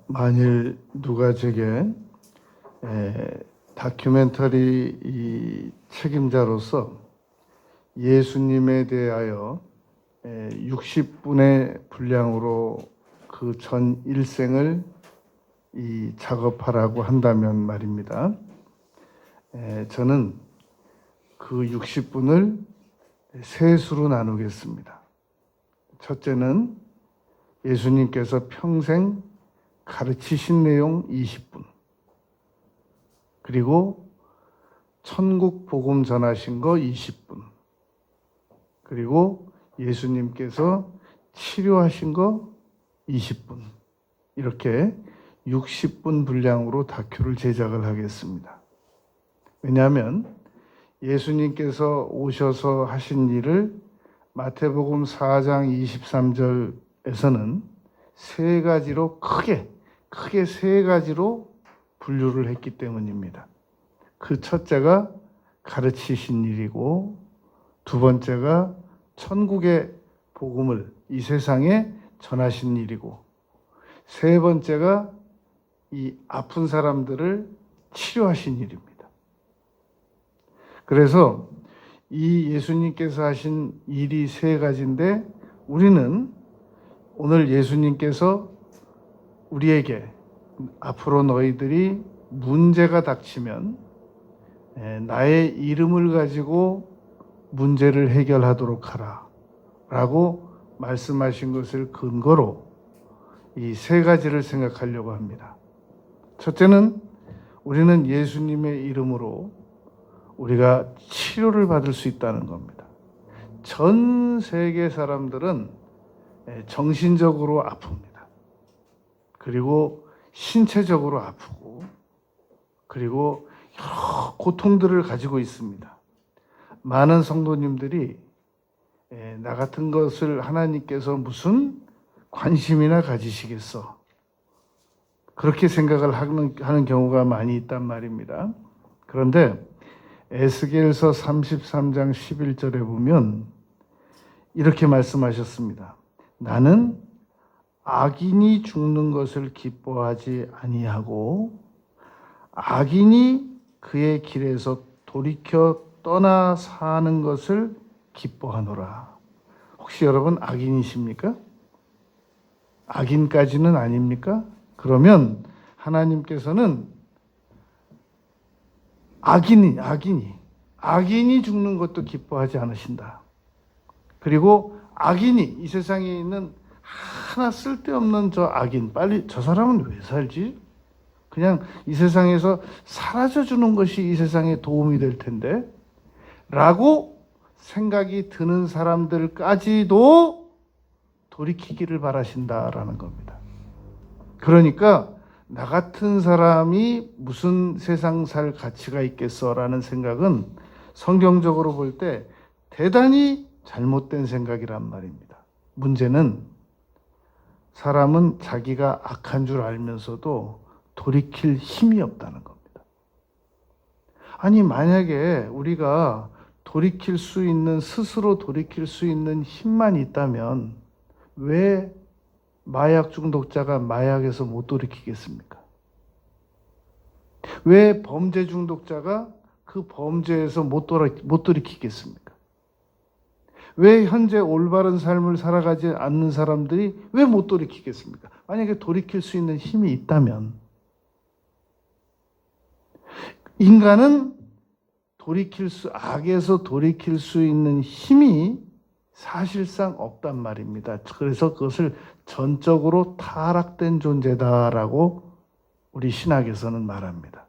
만일 누가 제게 다큐멘터리 이 책임자로서 예수님에 대하여 60분의 분량으로 그 전 일생을 이 작업하라고 한다면 말입니다. 저는 그 60분을 세 수로 나누겠습니다. 첫째는 예수님께서 평생 가르치신 내용 20분, 그리고 천국 복음 전하신 거 20분, 그리고 예수님께서 치료하신 거 20분, 이렇게 60분 분량으로 다큐를 제작을 하겠습니다. 왜냐하면 예수님께서 오셔서 하신 일을 마태복음 4장 23절에서는 세 가지로 크게 세 가지로 분류를 했기 때문입니다. 그 첫째가 가르치신 일이고, 두 번째가 천국의 복음을 이 세상에 전하신 일이고, 세 번째가 이 아픈 사람들을 치료하신 일입니다. 그래서 이 예수님께서 하신 일이 세 가지인데, 우리는 오늘 예수님께서 우리에게 앞으로 너희들이 문제가 닥치면 나의 이름을 가지고 문제를 해결하도록 하라 라고 말씀하신 것을 근거로 이 세 가지를 생각하려고 합니다. 첫째는 우리는 예수님의 이름으로 우리가 치료를 받을 수 있다는 겁니다. 전 세계 사람들은 정신적으로 아픕니다. 그리고 신체적으로 아프고, 그리고 여러 고통들을 가지고 있습니다. 많은 성도님들이 나 같은 것을 하나님께서 무슨 관심이나 가지시겠어, 그렇게 생각을 하는 경우가 많이 있단 말입니다. 그런데 에스겔서 33장 11절에 보면 이렇게 말씀하셨습니다. 나는 악인이 죽는 것을 기뻐하지 아니하고 악인이 그의 길에서 돌이켜 떠나 사는 것을 기뻐하노라. 혹시 여러분 악인이십니까? 악인까지는 아닙니까? 그러면 하나님께서는 악인이 죽는 것도 기뻐하지 않으신다. 그리고 악인이, 이 세상에 있는 하나 쓸데없는 저 악인, 빨리 저 사람은 왜 살지? 그냥 이 세상에서 사라져주는 것이 이 세상에 도움이 될 텐데 라고 생각이 드는 사람들까지도 돌이키기를 바라신다라는 겁니다. 그러니까 나 같은 사람이 무슨 세상 살 가치가 있겠어라는 생각은 성경적으로 볼 때 대단히 잘못된 생각이란 말입니다. 문제는 사람은 자기가 악한 줄 알면서도 돌이킬 힘이 없다는 겁니다. 아니, 만약에 우리가 스스로 돌이킬 수 있는 힘만 있다면 왜 마약 중독자가 마약에서 못 돌이키겠습니까? 왜 범죄 중독자가 그 범죄에서 못 돌이키겠습니까? 왜 현재 올바른 삶을 살아가지 않는 사람들이 왜 못 돌이키겠습니까? 만약에 돌이킬 수 있는 힘이 있다면, 인간은 악에서 돌이킬 수 있는 힘이 사실상 없단 말입니다. 그래서 그것을 전적으로 타락된 존재다라고 우리 신학에서는 말합니다.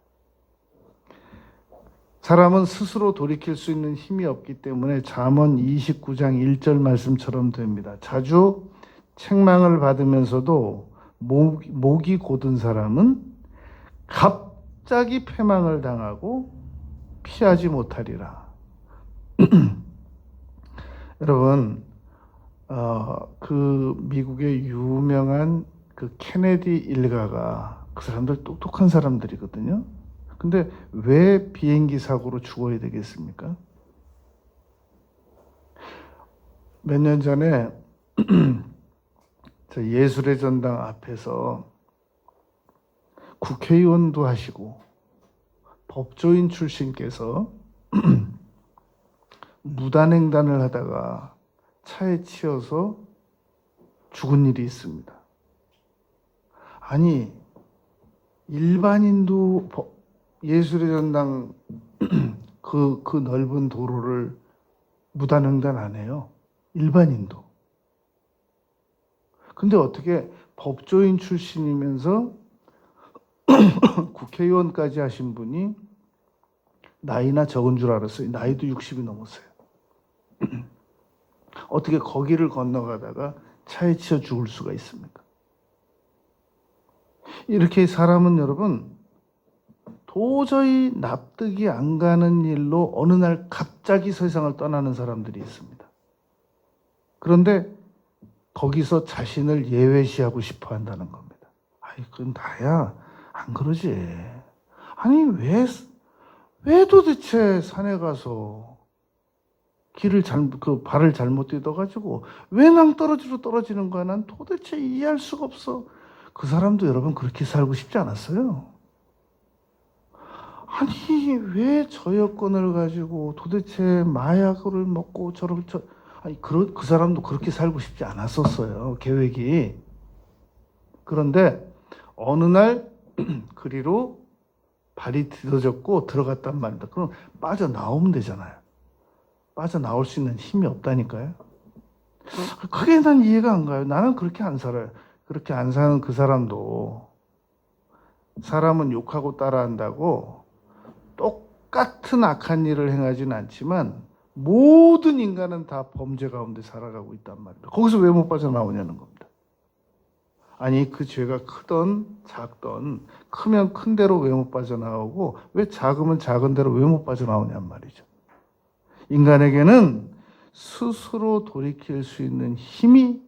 사람은 스스로 돌이킬 수 있는 힘이 없기 때문에 잠언 29장 1절 말씀처럼 됩니다. 자주 책망을 받으면서도 목이 곧은 사람은 갑자기 패망을 당하고 피하지 못하리라. 여러분, 그 미국의 유명한 그 케네디 일가가, 그 사람들 똑똑한 사람들이거든요. 근데 왜 비행기 사고로 죽어야 되겠습니까? 몇 년 전에 저 예술의 전당 앞에서 국회의원도 하시고 법조인 출신께서 무단횡단을 하다가 차에 치여서 죽은 일이 있습니다. 아니, 일반인도 예술의 전당 그 넓은 도로를 무단횡단 안 해요. 일반인도. 근데 어떻게 법조인 출신이면서 국회의원까지 하신 분이 나이나 적은 줄 알았어요. 나이도 60이 넘었어요. 어떻게 거기를 건너가다가 차에 치여 죽을 수가 있습니까? 이렇게 사람은 여러분 도저히 납득이 안 가는 일로 어느 날 갑자기 세상을 떠나는 사람들이 있습니다. 그런데 거기서 자신을 예외시하고 싶어 한다는 겁니다. 아이, 그건 나야 안 그러지. 아니, 왜 도대체 산에 가서 발을 잘못 디뎌가지고 왜 낭떠러지로 떨어지는 거야? 난 도대체 이해할 수가 없어. 그 사람도 여러분 그렇게 살고 싶지 않았어요. 아니, 왜 저 여건을 가지고 도대체 마약을 먹고 그 사람도 그렇게 살고 싶지 않았었어요. 계획이. 그런데 어느 날 그리로 발이 디뎌졌고 들어갔단 말입니다. 그럼 빠져나오면 되잖아요. 빠져나올 수 있는 힘이 없다니까요. 그게 난 이해가 안 가요. 나는 그렇게 안 살아요. 그렇게 안 사는 그 사람도 사람은 욕하고 따라한다고 똑같은 악한 일을 행하지는 않지만 모든 인간은 다 범죄 가운데 살아가고 있단 말입니다. 거기서 왜 못 빠져나오냐는 겁니다. 아니, 그 죄가 크던 작던 크면 큰 대로 왜 못 빠져나오고 왜 작으면 작은 대로 왜 못 빠져나오냔 말이죠. 인간에게는 스스로 돌이킬 수 있는 힘이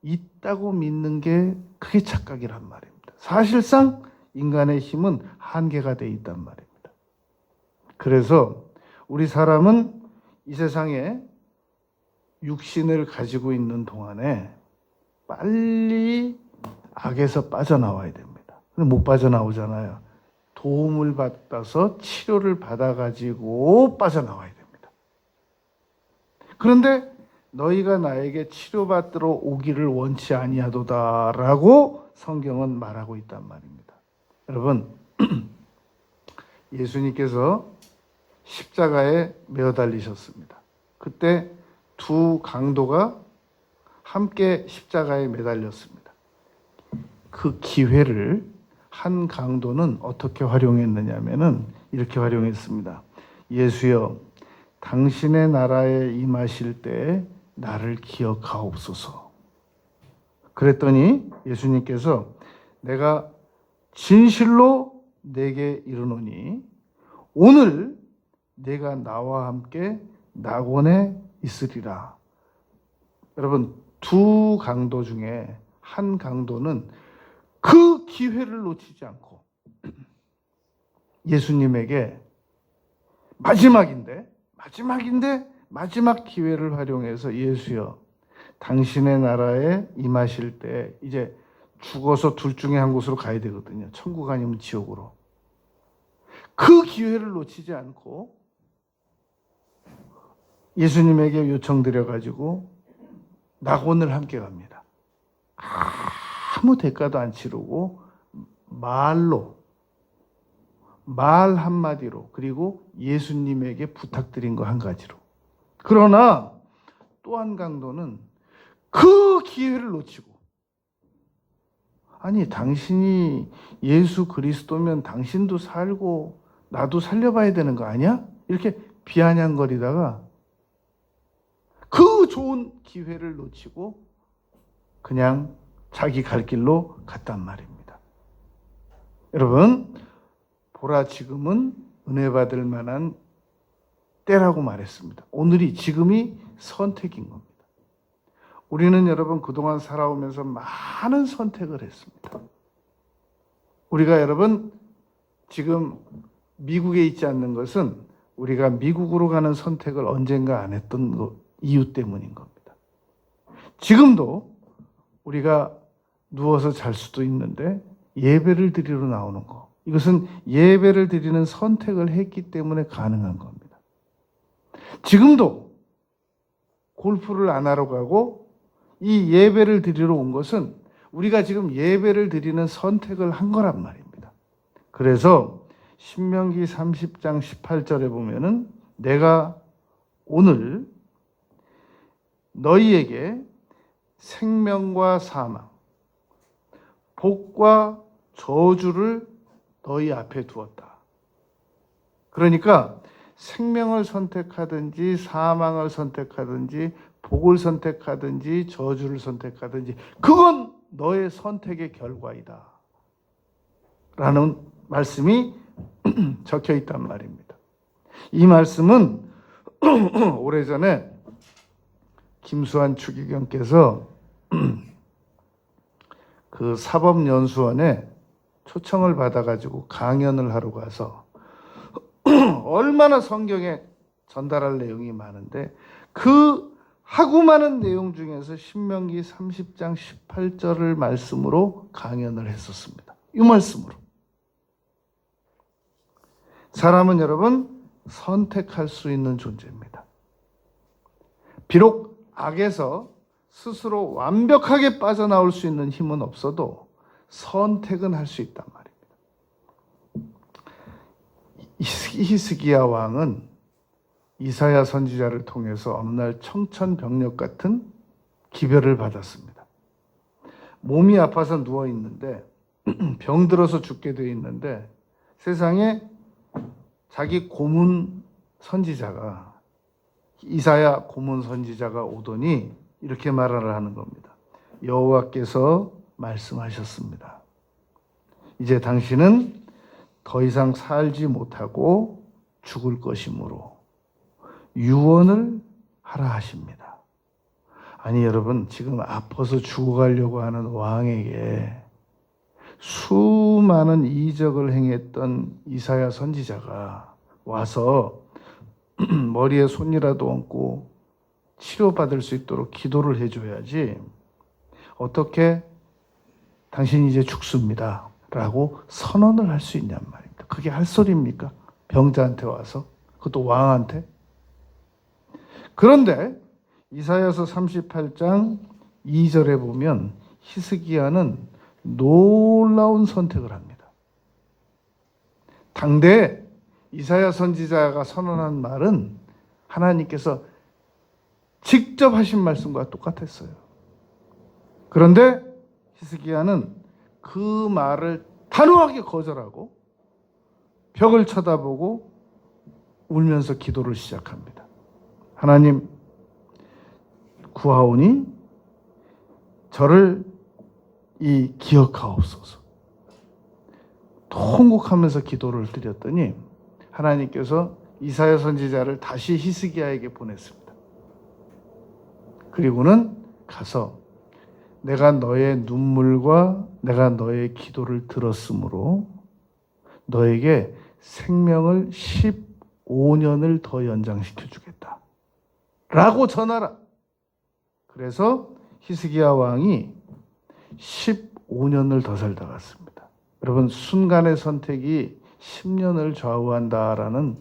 있다고 믿는 게 그게 착각이란 말입니다. 사실상 인간의 힘은 한계가 돼 있단 말입니다. 그래서 우리 사람은 이 세상에 육신을 가지고 있는 동안에 빨리 악에서 빠져나와야 됩니다. 근데 못 빠져나오잖아요. 도움을 받아서 치료를 받아가지고 빠져나와야 됩니다. 그런데 너희가 나에게 치료받으러 오기를 원치 아니하도다라고 성경은 말하고 있단 말입니다. 여러분, 예수님께서 십자가에 매어 달리셨습니다. 그때 두 강도가 함께 십자가에 매달렸습니다. 그 기회를 한 강도는 어떻게 활용했느냐면은 이렇게 활용했습니다. 예수여, 당신의 나라에 임하실 때 나를 기억하옵소서. 그랬더니 예수님께서 내가 진실로 내게 이르노니 오늘 내가 나와 함께 낙원에 있으리라. 여러분, 두 강도 중에 한 강도는 그 기회를 놓치지 않고 예수님에게 마지막 기회를 활용해서 예수여, 당신의 나라에 임하실 때 이제 죽어서 둘 중에 한 곳으로 가야 되거든요. 천국 아니면 지옥으로. 그 기회를 놓치지 않고 예수님에게 요청드려가지고 낙원을 함께 갑니다. 아무 대가도 안 치르고 말 한마디로, 그리고 예수님에게 부탁드린 거 한 가지로. 그러나 또 한 강도는 그 기회를 놓치고, 아니, 당신이 예수 그리스도면 당신도 살고 나도 살려봐야 되는 거 아니야? 이렇게 비아냥거리다가 그 좋은 기회를 놓치고 그냥 자기 갈 길로 갔단 말입니다. 여러분, 보라, 지금은 은혜 받을 만한 때라고 말했습니다. 지금이 선택인 겁니다. 우리는 여러분 그동안 살아오면서 많은 선택을 했습니다. 우리가 여러분 지금 미국에 있지 않는 것은 우리가 미국으로 가는 선택을 언젠가 안 했던 이유 때문인 겁니다. 지금도 우리가 누워서 잘 수도 있는데 예배를 드리러 나오는 거. 이것은 예배를 드리는 선택을 했기 때문에 가능한 겁니다. 지금도 골프를 안 하러 가고 이 예배를 드리러 온 것은 우리가 지금 예배를 드리는 선택을 한 거란 말입니다. 그래서 신명기 30장 18절에 보면은 내가 오늘 너희에게 생명과 사망, 복과 저주를 너희 앞에 두었다. 그러니까 생명을 선택하든지 사망을 선택하든지 복을 선택하든지 저주를 선택하든지 그건 너의 선택의 결과이다. 라는 말씀이 적혀 있단 말입니다. 이 말씀은 오래전에 김수환 추기경께서 그 사법연수원에 초청을 받아가지고 강연을 하러 가서 얼마나 성경에 전달할 내용이 많은데 그 하고 많은 내용 중에서 신명기 30장 18절을 말씀으로 강연을 했었습니다. 이 말씀으로. 사람은 여러분 선택할 수 있는 존재입니다. 비록 악에서 스스로 완벽하게 빠져나올 수 있는 힘은 없어도 선택은 할 수 있단 말입니다. 히스기야 왕은 이사야 선지자를 통해서 어느 날 청천벽력 같은 기별을 받았습니다. 몸이 아파서 누워 있는데 병들어서 죽게 돼 있는데 세상에 자기 고문 선지자가 이사야 고문 선지자가 오더니 이렇게 말을 하는 겁니다. 여호와께서 말씀하셨습니다. 이제 당신은 더 이상 살지 못하고 죽을 것이므로 유언을 하라 하십니다. 아니 여러분 지금 아파서 죽어가려고 하는 왕에게 수많은 이적을 행했던 이사야 선지자가 와서 머리에 손이라도 얹고 치료받을 수 있도록 기도를 해줘야지 어떻게 당신이 이제 죽습니다 라고 선언을 할 수 있냔 말입니다. 그게 할 소리입니까? 병자한테 와서 그것도 왕한테. 그런데 이사야서 38장 2절에 보면 히스기야는 놀라운 선택을 합니다. 당대 이사야 선지자가 선언한 말은 하나님께서 직접 하신 말씀과 똑같았어요. 그런데 히스기야는 그 말을 단호하게 거절하고 벽을 쳐다보고 울면서 기도를 시작합니다. 하나님 구하오니 저를 기억하옵소서. 통곡하면서 기도를 드렸더니 하나님께서 이사야 선지자를 다시 히스기야에게 보냈습니다. 그리고는 가서 내가 너의 눈물과 내가 너의 기도를 들었으므로 너에게 생명을 15년을 더 연장시켜 주겠다 라고 전하라. 그래서 히스기야 왕이 15년을 더 살다 갔습니다. 여러분 순간의 선택이 10년을 좌우한다라는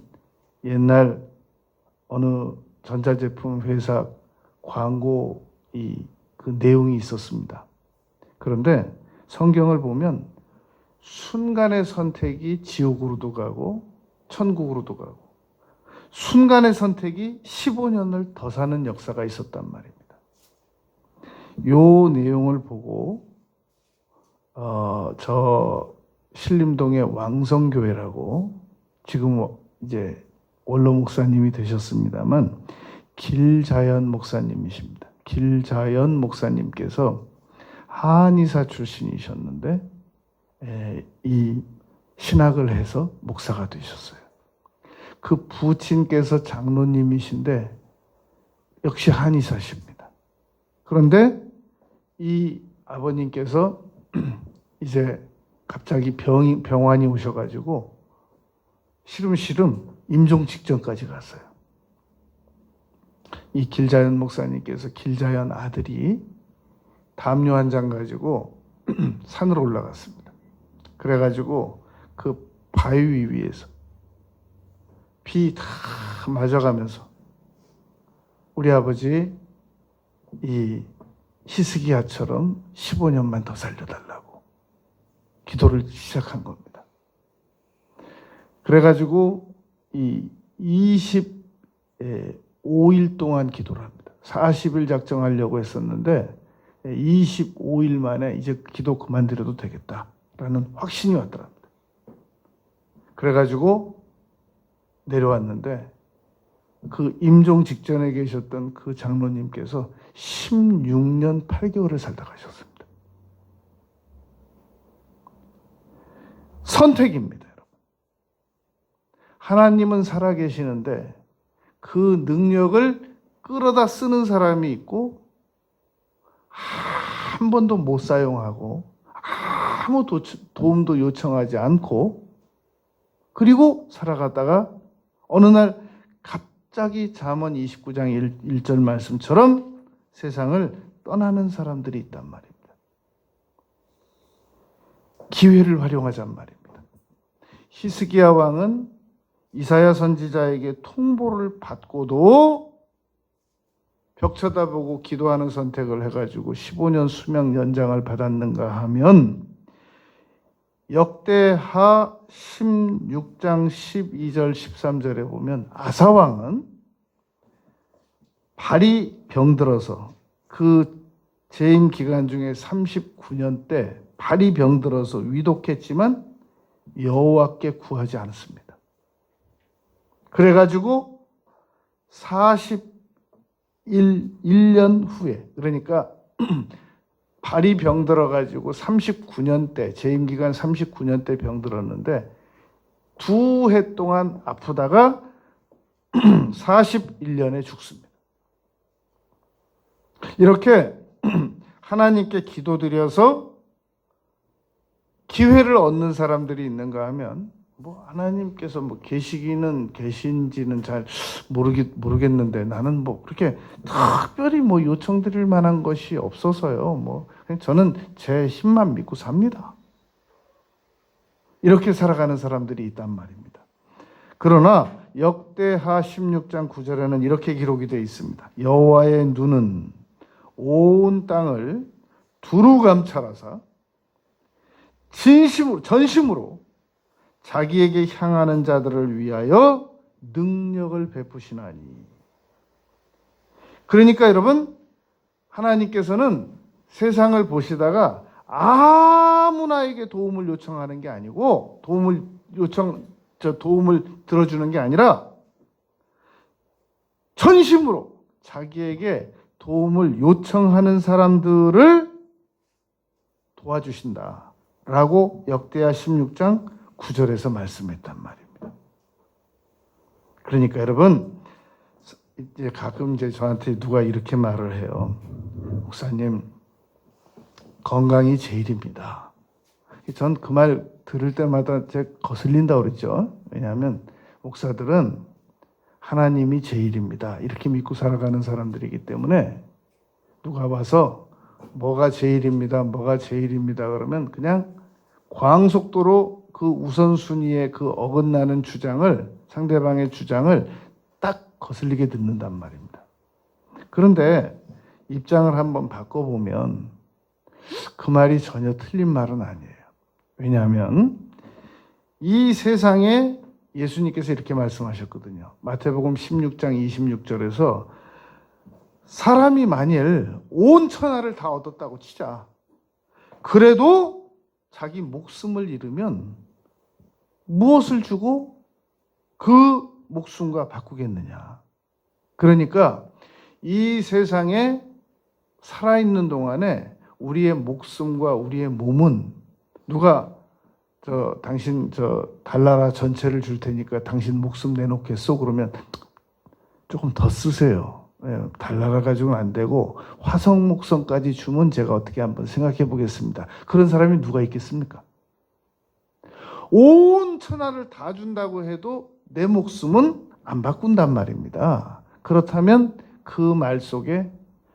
옛날 어느 전자제품 회사 광고 그 내용이 있었습니다. 그런데 성경을 보면 순간의 선택이 지옥으로도 가고 천국으로도 가고 순간의 선택이 15년을 더 사는 역사가 있었단 말입니다. 요 내용을 보고 저 신림동의 왕성교회라고 지금 이제 원로 목사님이 되셨습니다만 길자연 목사님이십니다. 길자연 목사님께서 한의사 출신이셨는데 이 신학을 해서 목사가 되셨어요. 그 부친께서 장로님이신데 역시 한의사십니다. 그런데 이 아버님께서 이제 갑자기 병환이 오셔가지고 시름시름 임종 직전까지 갔어요. 이 길자연 목사님께서 길자연 아들이 담요 한 장 가지고 산으로 올라갔습니다. 그래가지고 그 바위 위에서 비 다 맞아가면서 우리 아버지 이 히스기야처럼 15년만 더 살려달라고 기도를 시작한 겁니다. 그래가지고 이 25일 동안 기도를 합니다. 40일 작정하려고 했었는데 25일 만에 이제 기도 그만드려도 되겠다라는 확신이 왔더랍니다. 그래가지고 내려왔는데 그 임종 직전에 계셨던 그 장로님께서 16년 8개월을 살다 가셨습니다. 선택입니다, 여러분. 하나님은 살아계시는데 그 능력을 끌어다 쓰는 사람이 있고 한 번도 못 사용하고 아무 도움도 요청하지 않고 그리고 살아가다가 어느 날 갑자기 잠언 29장 1절 말씀처럼 세상을 떠나는 사람들이 있단 말입니다. 기회를 활용하자는 말입니다. 히스기야 왕은 이사야 선지자에게 통보를 받고도 벽 쳐다보고 기도하는 선택을 해가지고 15년 수명 연장을 받았는가 하면 역대하 16장 12절 13절에 보면 아사왕은 발이 병들어서 그 재임 기간 중에 39년 때 발이 병들어서 위독했지만 여호와께 구하지 않았습니다. 그래가지고 41년 후에 그러니까 발이 병들어가지고 39년 때 재임 기간 39년 때 병들었는데 2해 동안 아프다가 41년에 죽습니다. 이렇게 하나님께 기도드려서 기회를 얻는 사람들이 있는가 하면 뭐 하나님께서 뭐 계신지는 잘 모르겠는데 나는 뭐 그렇게 특별히 뭐 요청드릴 만한 것이 없어서요. 뭐 저는 제 힘만 믿고 삽니다. 이렇게 살아가는 사람들이 있단 말입니다. 그러나 역대하 16장 9절에는 이렇게 기록이 되어 있습니다. 여호와의 눈은 온 땅을 두루 감찰하사 전심으로 자기에게 향하는 자들을 위하여 능력을 베푸시나니. 그러니까 여러분, 하나님께서는 세상을 보시다가 아무나에게 도움을 요청하는 게 아니고 도움을 들어주는 게 아니라 전심으로 자기에게 도움을 요청하는 사람들을 도와주신다라고 역대하 16장 9절에서 말씀했단 말입니다. 그러니까 여러분, 이제 가끔 저한테 누가 이렇게 말을 해요. 목사님, 건강이 제일입니다. 전 그 말 들을 때마다 제가 거슬린다고 그랬죠. 왜냐하면 목사들은 하나님이 제일입니다. 이렇게 믿고 살아가는 사람들이기 때문에 누가 와서 뭐가 제일입니다. 그러면 그냥 광속도로 그 우선순위의 그 어긋나는 상대방의 주장을 딱 거슬리게 듣는단 말입니다. 그런데 입장을 한번 바꿔보면 그 말이 전혀 틀린 말은 아니에요. 왜냐하면 이 세상에 예수님께서 이렇게 말씀하셨거든요. 마태복음 16장 26절에서 사람이 만일 온 천하를 다 얻었다고 치자. 그래도 자기 목숨을 잃으면 무엇을 주고 그 목숨과 바꾸겠느냐. 그러니까 이 세상에 살아있는 동안에 우리의 목숨과 우리의 몸은 누가 당신 달나라 전체를 줄 테니까 당신 목숨 내놓겠소? 그러면 조금 더 쓰세요. 달나라 가지고는 안 되고 화성 목성까지 주면 제가 어떻게 한번 생각해 보겠습니다. 그런 사람이 누가 있겠습니까? 온 천하를 다 준다고 해도 내 목숨은 안 바꾼단 말입니다. 그렇다면 그 말 속에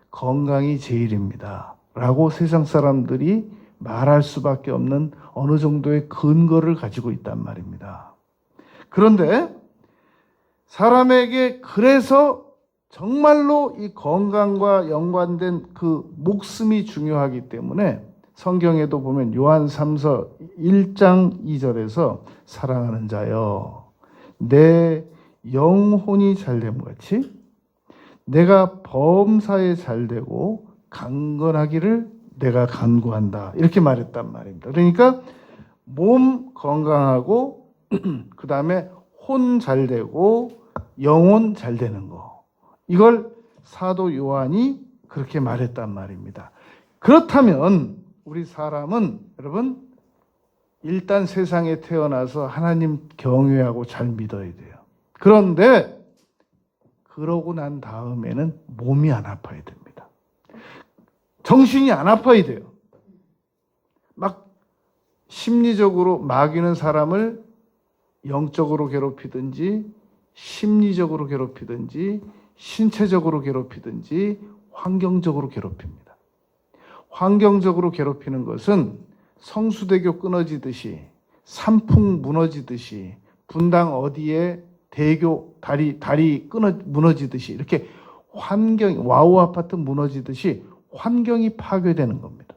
건강이 제일입니다 라고 세상 사람들이 말할 수밖에 없는 어느 정도의 근거를 가지고 있단 말입니다. 그런데 사람에게 그래서 정말로 이 건강과 연관된 그 목숨이 중요하기 때문에 성경에도 보면 요한 3서 1장 2절에서 사랑하는 자여 내 영혼이 잘됨 같이 내가 범사에 잘되고 강건하기를 내가 간구한다. 이렇게 말했단 말입니다. 그러니까 몸 건강하고 그 다음에 혼 잘되고 영혼 잘되는 거. 이걸 사도 요한이 그렇게 말했단 말입니다. 그렇다면 우리 사람은 여러분 일단 세상에 태어나서 하나님 경외하고 잘 믿어야 돼요. 그런데 그러고 난 다음에는 몸이 안 아파야 됩니다. 정신이 안 아파야 돼요. 막 심리적으로 마귀는 사람을 영적으로 괴롭히든지 심리적으로 괴롭히든지 신체적으로 괴롭히든지 환경적으로 괴롭힙니다. 환경적으로 괴롭히는 것은 성수대교 끊어지듯이 산풍 무너지듯이 분당 어디에 대교 다리 무너지듯이 이렇게 환경 와우 아파트 무너지듯이 환경이 파괴되는 겁니다.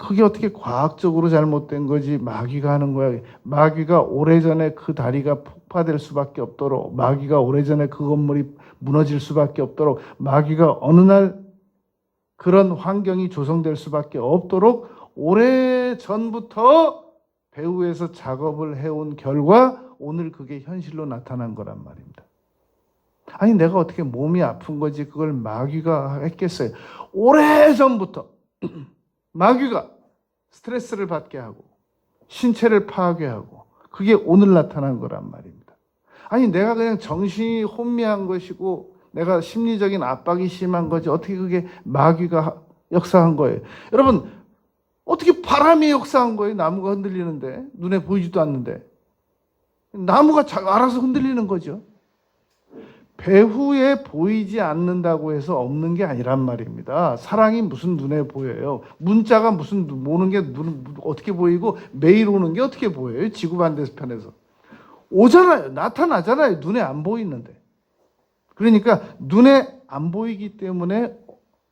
그게 어떻게 과학적으로 잘못된 거지 마귀가 하는 거야. 마귀가 오래전에 그 다리가 폭파될 수밖에 없도록 마귀가 오래전에 그 건물이 무너질 수밖에 없도록 마귀가 어느 날 그런 환경이 조성될 수밖에 없도록 오래전부터 배후에서 작업을 해온 결과 오늘 그게 현실로 나타난 거란 말입니다. 아니 내가 어떻게 몸이 아픈 거지 그걸 마귀가 했겠어요. 오래전부터 마귀가 스트레스를 받게 하고 신체를 파괴하고 그게 오늘 나타난 거란 말입니다. 아니 내가 그냥 정신이 혼미한 것이고 내가 심리적인 압박이 심한 거지 어떻게 그게 마귀가 역사한 거예요. 여러분 어떻게 바람이 역사한 거예요. 나무가 흔들리는데 눈에 보이지도 않는데 나무가 알아서 흔들리는 거죠. 배후에 보이지 않는다고 해서 없는 게 아니란 말입니다. 사랑이 무슨 눈에 보여요. 문자가 무슨 오는 게 어떻게 보이고 메일 오는 게 어떻게 보여요. 지구 반대편에서. 오잖아요. 나타나잖아요. 눈에 안 보이는데. 그러니까 눈에 안 보이기 때문에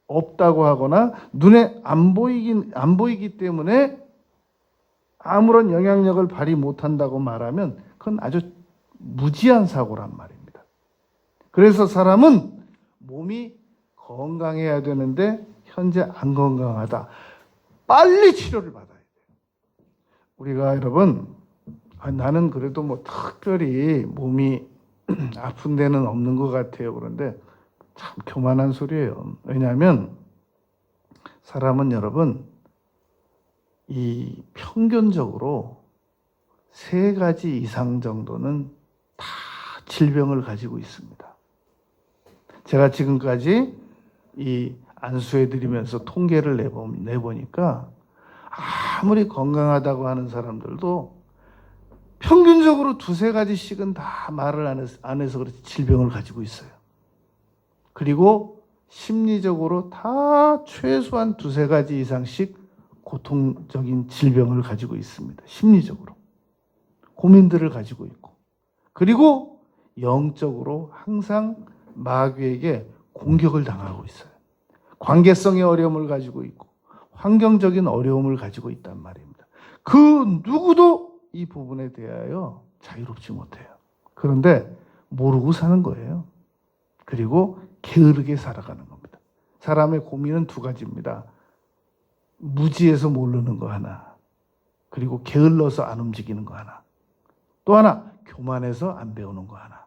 없다고 하거나 눈에 안 보이기 때문에 아무런 영향력을 발휘 못한다고 말하면 그건 아주 무지한 사고란 말입니다. 그래서 사람은 몸이 건강해야 되는데 현재 안 건강하다. 빨리 치료를 받아야 돼요. 우리가 여러분 나는 그래도 뭐 특별히 몸이 아픈 데는 없는 것 같아요. 그런데 참 교만한 소리예요. 왜냐하면 사람은 여러분 이 평균적으로 3가지 이상 정도는 다 질병을 가지고 있습니다. 제가 지금까지 이 안수해드리면서 통계를 내보니까 아무리 건강하다고 하는 사람들도 평균적으로 2-3가지씩은 다 말을 안 해서 그렇지 질병을 가지고 있어요. 그리고 심리적으로 다 최소한 2-3가지 이상씩 고통적인 질병을 가지고 있습니다. 심리적으로. 고민들을 가지고 있고. 그리고 영적으로 항상 마귀에게 공격을 당하고 있어요. 관계성의 어려움을 가지고 있고 환경적인 어려움을 가지고 있단 말입니다. 그 누구도 이 부분에 대하여 자유롭지 못해요. 그런데 모르고 사는 거예요. 그리고 게으르게 살아가는 겁니다. 사람의 고민은 2가지입니다. 무지해서 모르는 거 하나, 그리고 게을러서 안 움직이는 거 하나, 또 하나 교만해서 안 배우는 거 하나.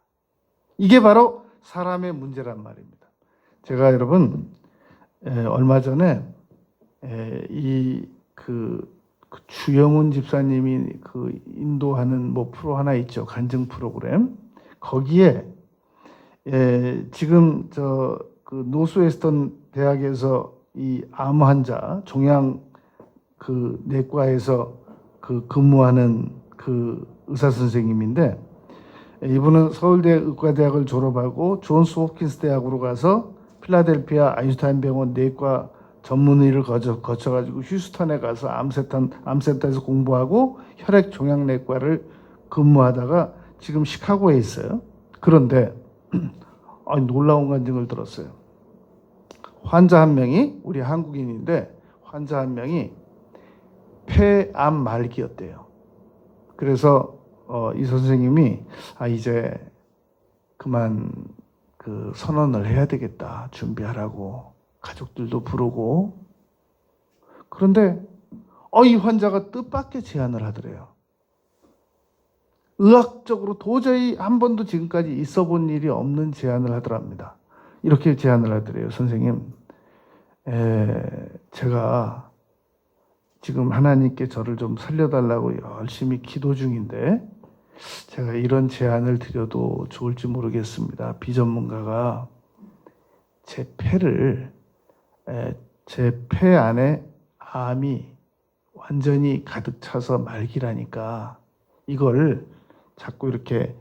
이게 바로 사람의 문제란 말입니다. 제가 여러분 얼마 전에 그 주영훈 집사님이 그 인도하는 뭐 프로 하나 있죠. 간증 프로그램. 거기에 지금 그 노스웨스턴 대학에서 이 암 환자 종양 그 내과에서 그 근무하는 그 의사 선생님인데 이분은 서울대 의과대학을 졸업하고 존스 홉킨스 대학으로 가서 필라델피아 아인슈타인 병원 내과 전문의를 거쳐가지고 휴스턴에 가서 암센터에서 공부하고 혈액 종양내과를 근무하다가 지금 시카고에 있어요. 그런데 놀라운 간증을 들었어요. 환자 한 명이, 우리 한국인인데 환자 한 명이 폐암 말기였대요. 그래서 이 선생님이 이제 그만 그 선언을 해야 되겠다, 준비하라고 가족들도 부르고. 그런데 이 환자가 뜻밖의 제안을 하더래요. 의학적으로 도저히 한 번도 지금까지 있어 본 일이 없는 제안을 하더랍니다. 이렇게 제안을 하더래요. 선생님, 제가 지금 하나님께 저를 좀 살려달라고 열심히 기도 중인데 제가 이런 제안을 드려도 좋을지 모르겠습니다. 비전문가가 제 폐 안에 암이 완전히 가득 차서 말기라니까 이걸 자꾸 이렇게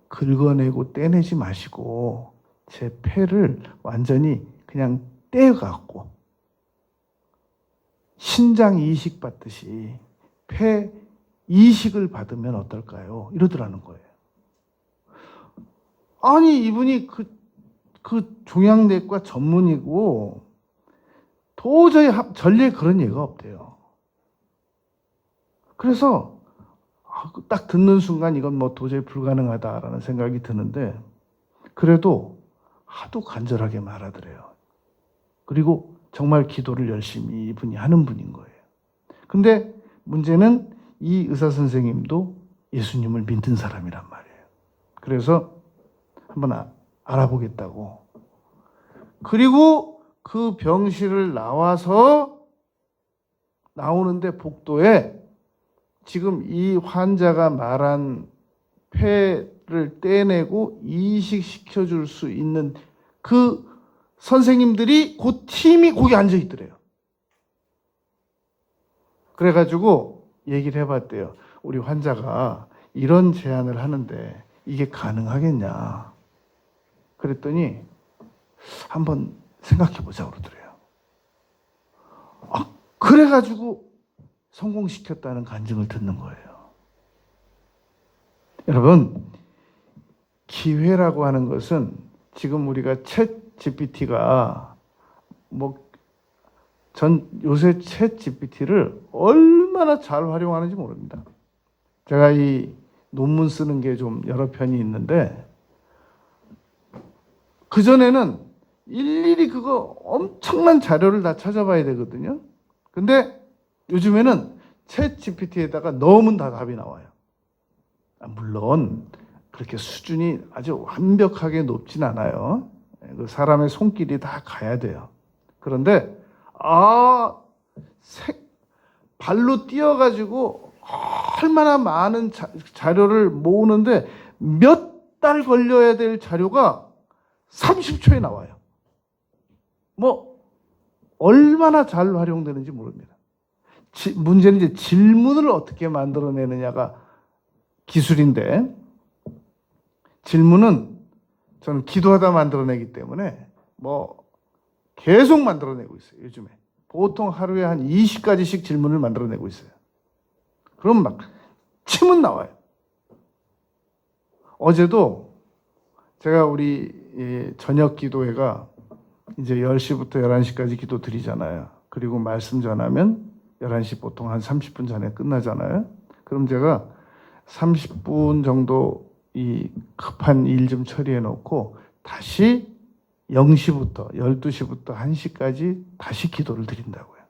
긁어내고 떼내지 마시고 제 폐를 완전히 그냥 떼어갖고 신장 이식 받듯이 폐 이식을 받으면 어떨까요? 이러더라는 거예요. 아니, 이분이 그 종양내과 전문이고 도저히 전례에 그런 예가 없대요. 그래서 딱 듣는 순간 이건 뭐 도저히 불가능하다라는 생각이 드는데 그래도 하도 간절하게 말하더래요. 그리고 정말 기도를 열심히 이분이 하는 분인 거예요. 근데 문제는 이 의사 선생님도 예수님을 믿는 사람이란 말이에요. 그래서 한번 알아보겠다고. 그리고 그 병실을 나오는데 복도에 지금 이 환자가 말한 폐를 떼내고 이식시켜줄 수 있는 그 선생님들이 그 팀이 거기 앉아 있더래요. 그래가지고 얘기를 해봤대요. 우리 환자가 이런 제안을 하는데 이게 가능하겠냐. 그랬더니 한번 생각해보자 그러더래요. 그래가지고 성공시켰다는 간증을 듣는 거예요. 여러분, 기회라고 하는 것은 지금 우리가 챗 GPT가 요새 챗 GPT를 얼마나 잘 활용하는지 모릅니다. 제가 이 논문 쓰는 게 좀 여러 편이 있는데 그전에는 일일이 그거 엄청난 자료를 다 찾아봐야 되거든요. 근데 요즘에는 챗 GPT에다가 넣으면 다 답이 나와요. 물론 그렇게 수준이 아주 완벽하게 높진 않아요. 그 사람의 손길이 다 가야 돼요. 그런데 발로 뛰어가지고 얼마나 많은 자료를 모으는데 몇 달 걸려야 될 자료가 30초에 나와요. 얼마나 잘 활용되는지 모릅니다. 문제는 이제 질문을 어떻게 만들어내느냐가 기술인데, 질문은 저는 기도하다 만들어내기 때문에 계속 만들어내고 있어요. 요즘에 보통 하루에 한 20가지씩 질문을 만들어내고 있어요. 그럼 막 침은 나와요. 어제도 제가 우리 저녁 기도회가 이제 10시부터 11시까지 기도 드리잖아요. 그리고 말씀 전하면 11시 보통 한 30분 전에 끝나잖아요. 그럼 제가 30분 정도 이 급한 일 좀 처리해 놓고 다시 0시부터 12시부터 1시까지 다시 기도를 드린다고요.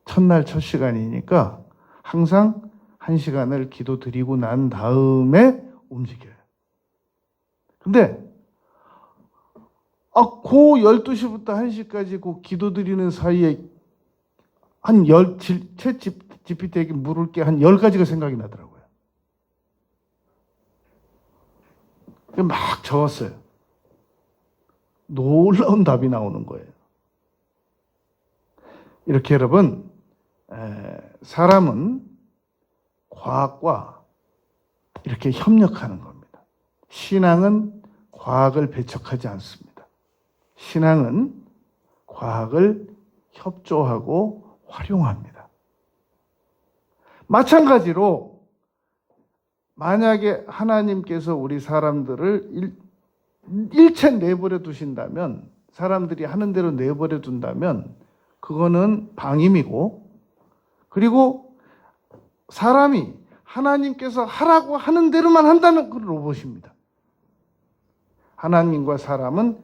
첫날 첫 시간이니까 항상 1시간을 기도 드리고 난 다음에 움직여요. 근데 그 12시부터 1시까지 그 기도 드리는 사이에 챗 GPT에게 물을 게 한 10가지가 생각이 나더라고요. 막 적었어요. 놀라운 답이 나오는 거예요. 이렇게 여러분, 사람은 과학과 이렇게 협력하는 겁니다. 신앙은 과학을 배척하지 않습니다. 신앙은 과학을 협조하고 활용합니다. 마찬가지로 만약에 하나님께서 우리 사람들을 일체 내버려 두신다면, 사람들이 하는 대로 내버려 둔다면 그거는 방임이고, 그리고 사람이 하나님께서 하라고 하는 대로만 한다면 그 로봇입니다. 하나님과 사람은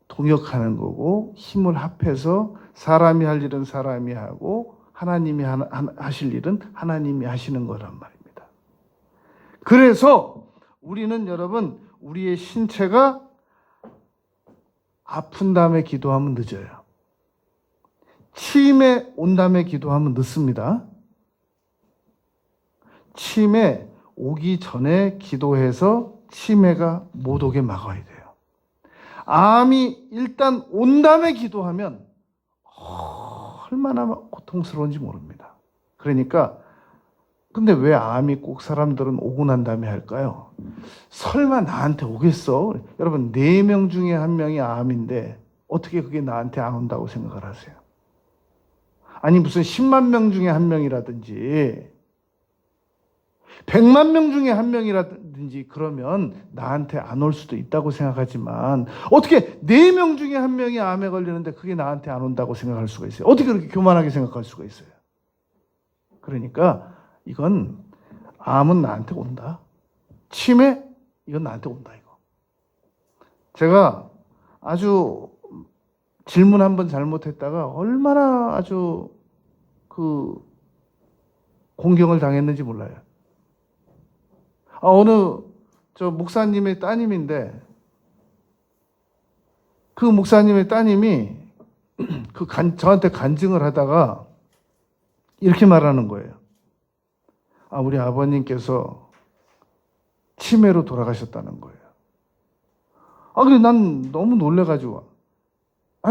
동역하는 거고, 힘을 합해서 사람이 할 일은 사람이 하고 하나님이 하실 일은 하나님이 하시는 거란 말입니다. 그래서 우리는 여러분, 우리의 신체가 아픈 다음에 기도하면 늦어요. 치매 온 다음에 기도하면 늦습니다. 치매 오기 전에 기도해서 치매가 못 오게 막아야 돼요. 암이 일단 온 다음에 기도하면 얼마나 고통스러운지 모릅니다. 그러니까 근데 왜 암이 꼭 사람들은 오고 난 다음에 할까요? 설마 나한테 오겠어? 여러분 4명 중에 1명이 암인데 어떻게 그게 나한테 안 온다고 생각을 하세요? 아니 무슨 10만 명 중에 1명이라든지 100만 명 중에 1명이라든지 그러면 나한테 안 올 수도 있다고 생각하지만 어떻게 4명 중에 1명이 암에 걸리는데 그게 나한테 안 온다고 생각할 수가 있어요? 어떻게 그렇게 교만하게 생각할 수가 있어요? 그러니까 이건 암은 나한테 온다. 치매? 이건 나한테 온다 이거. 제가 아주 질문 한번 잘못했다가 얼마나 아주 공경을 당했는지 몰라요. 어느 목사님의 따님인데 그 목사님의 따님이 저한테 간증을 하다가 이렇게 말하는 거예요. 우리 아버님께서 치매로 돌아가셨다는 거예요. 근데 난 너무 놀래가지고,